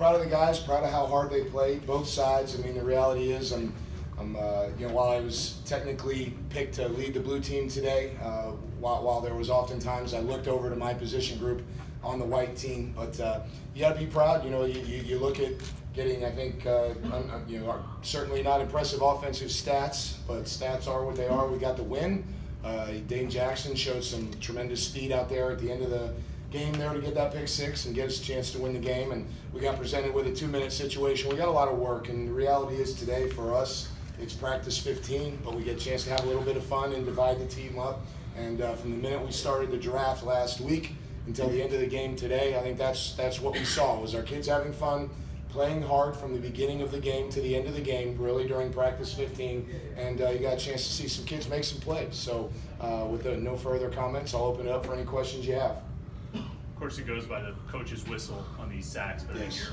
proud of the guys, proud of how hard they played, both sides. I mean, the reality is while I was technically picked to lead the blue team today, while there was oftentimes I looked over to my position group on the white team, but you got to be proud. You look at getting, I think, certainly not impressive offensive stats, but stats are what they are. We got the win. Dane Jackson showed some tremendous speed out there at the end of the game there to get that pick six and get us a chance to win the game. And we got presented with a 2-minute situation. We got a lot of work, and the reality is today for us, it's practice 15, but we get a chance to have a little bit of fun and divide the team up. And from the minute we started the draft last week until the end of the game today, I think that's what we saw, was our kids having fun, playing hard from the beginning of the game to the end of the game, really during practice 15, and you got a chance to see some kids make some plays. So with no further comments, I'll open it up for any questions you have. Of course, it goes by the coach's whistle on these sacks, but yes.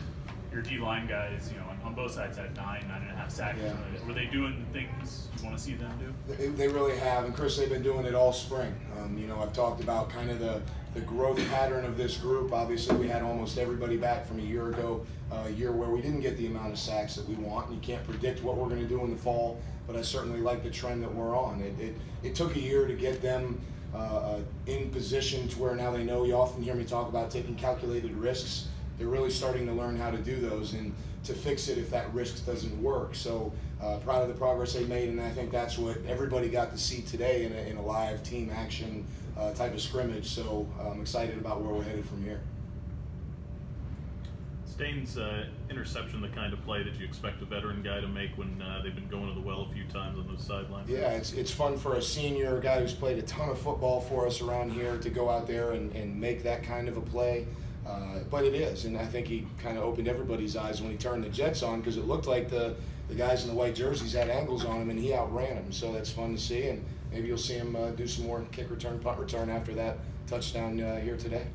your D-line guys, on both sides had 9.5 sacks. Yeah. Were they doing things you want to see them do? They really have, and Chris, they've been doing it all spring. I've talked about kind of the growth pattern of this group. Obviously, we had almost everybody back from a year ago, a year where we didn't get the amount of sacks that we want, and you can't predict what we're going to do in the fall, but I certainly like the trend that we're on. It took a year to get them in position to where now they know. You often hear me talk about taking calculated risks. They're really starting to learn how to do those and to fix it if that risk doesn't work. So proud of the progress they made, and I think that's what everybody got to see today in a live team action type of scrimmage. So I'm excited about where we're headed from here. Stain's interception, the kind of play that you expect a veteran guy to make when they've been going to the well a few times on those sidelines? Yeah, it's fun for a senior guy who's played a ton of football for us around here to go out there and make that kind of a play. But it is, and I think he kind of opened everybody's eyes when he turned the Jets on, because it looked like the guys in the white jerseys had angles on him, and he outran them. So that's fun to see, and maybe you'll see him do some more kick return, punt return after that touchdown here today.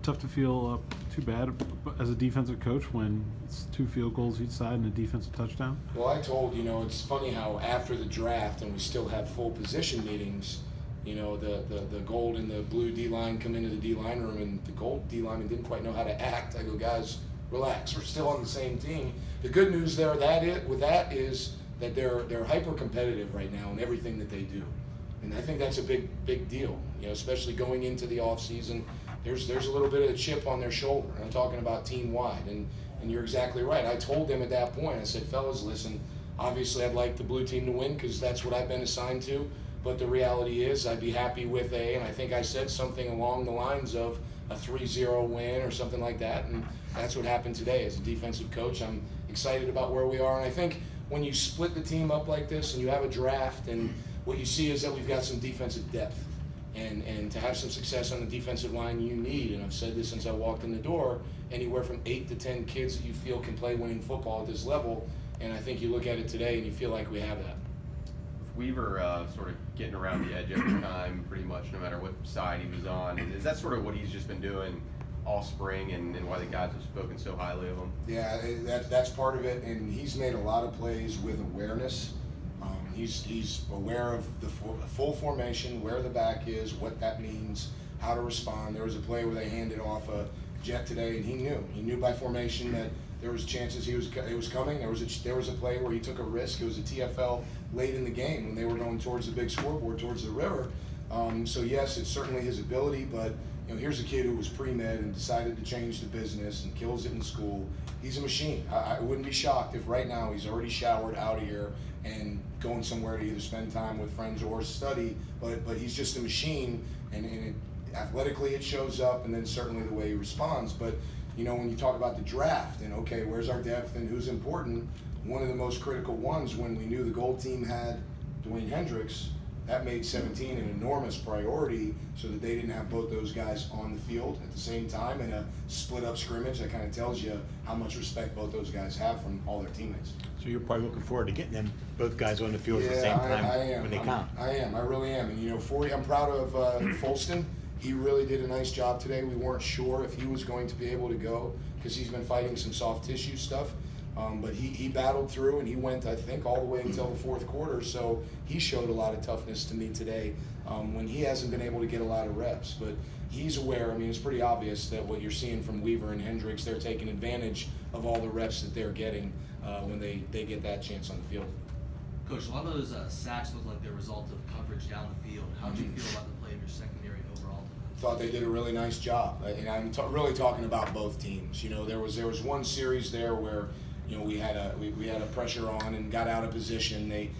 Tough to feel too bad as a defensive coach when it's 2 field goals each side and a defensive touchdown? Well, I told, it's funny how after the draft, and we still have full position meetings, the gold and the blue D-line come into the D-line room, and the gold D-lineman didn't quite know how to act. I go, guys, relax. We're still on the same team. The good news there with that is that they're hyper-competitive right now in everything that they do. And I think that's a big deal, especially going into the offseason. There's a little bit of a chip on their shoulder. And I'm talking about team-wide. And you're exactly right. I told them at that point, I said, fellas, listen, obviously I'd like the blue team to win because that's what I've been assigned to. But the reality is I'd be happy with and I think I said something along the lines of a 3-0 win or something like that. And that's what happened today. As a defensive coach, I'm excited about where we are. And I think when you split the team up like this and you have a draft, and what you see is that we've got some defensive depth. And to have some success on the defensive line, you need, and I've said this since I walked in the door, anywhere from 8 to 10 kids that you feel can play winning football at this level. And I think you look at it today and you feel like we have that. Weaver sort of getting around the edge every time, pretty much, no matter what side he was on. Is that sort of what he's just been doing all spring, and why the guys have spoken so highly of him? Yeah, that's part of it, and he's made a lot of plays with awareness. He's aware of the full formation, where the back is, what that means, how to respond. There was a play where they handed off a jet today, and he knew by formation that there was chances it was coming. There was a play where he took a risk. It was a TFL late in the game when they were going towards the big scoreboard, towards the river. So yes, it's certainly his ability, but here's a kid who was pre-med and decided to change the business and kills it in school. He's a machine. I wouldn't be shocked if right now he's already showered out of here and going somewhere to either spend time with friends or study, but he's just a machine, and athletically it shows up, and then certainly the way he responds. But when you talk about the draft and okay, where's our depth and who's important, one of the most critical ones when we knew the gold team had Dwayne Hendricks, that made 17 an enormous priority so that they didn't have both those guys on the field at the same time in a split-up scrimmage. That kind of tells you how much respect both those guys have from all their teammates. So you're probably looking forward to getting them both guys on the field at the same time when they count. I am. I really am. And I'm proud of Folston. He really did a nice job today. We weren't sure if he was going to be able to go because he's been fighting some soft tissue stuff. But he battled through, and he went, I think, all the way until the fourth quarter. So he showed a lot of toughness to me today when he hasn't been able to get a lot of reps. But he's aware. I mean, it's pretty obvious that what you're seeing from Weaver and Hendricks, they're taking advantage of all the reps that they're getting when they get that chance on the field. Coach, a lot of those sacks look like they're a result of coverage down the field. How did you feel about the play of your secondary overall? Thought they did a really nice job, and I'm really talking about both teams. You know, there was one series there where, you know, we had a pressure on and got out of position. It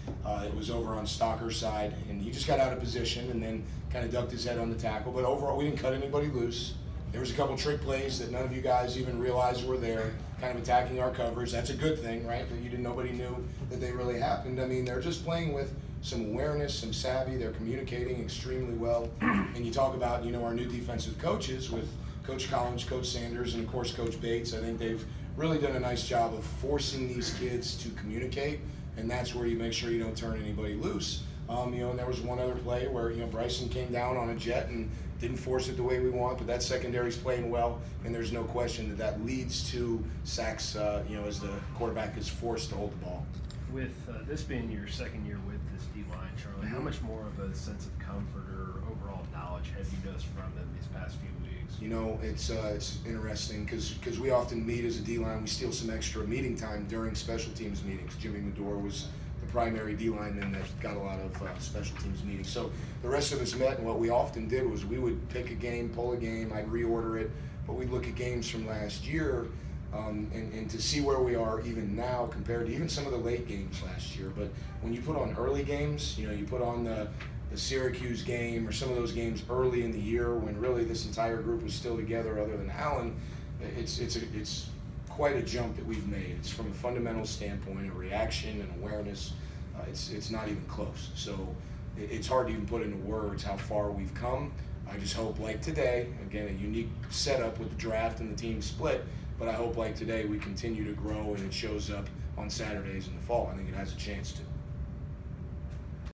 was over on Stocker's side, and he just got out of position and then kind of ducked his head on the tackle. But overall, we didn't cut anybody loose. There was a couple trick plays that none of you guys even realized were there, kind of attacking our coverage. That's a good thing, right? That nobody knew that they really happened. I mean, they're just playing with some awareness, some savvy. They're communicating extremely well. And you talk about, you know, our new defensive coaches with Coach Collins, Coach Sanders, and of course Coach Bates. I think they've really done a nice job of forcing these kids to communicate, and that's where you make sure you don't turn anybody loose. You know, and there was one other play where, you know, Bryson came down on a jet and didn't force it the way we want, but that secondary's playing well, and there's no question that leads to sacks, you know, as the quarterback is forced to hold the ball. With this being your second year with this D-line, Charlie, how much more of a sense of comfort or overall knowledge have you noticed from them these past few weeks? You know, it's interesting because we often meet as a D-line. We steal some extra meeting time during special teams meetings. Jimmy Medore was the primary D-lineman that got a lot of special teams meetings. So the rest of us met, and what we often did was we would pick a game, pull a game, I'd reorder it, but we'd look at games from last year and to see where we are even now compared to even some of the late games last year. But when you put on early games, you know, you put on the Syracuse game or some of those games early in the year when really this entire group was still together other than Allen, it's quite a jump that we've made. It's from a fundamental standpoint, a reaction and awareness. It's not even close. So it's hard to even put into words how far we've come. I just hope, like today, again, a unique setup with the draft and the team split, but I hope like today we continue to grow and it shows up on Saturdays in the fall. I think it has a chance to.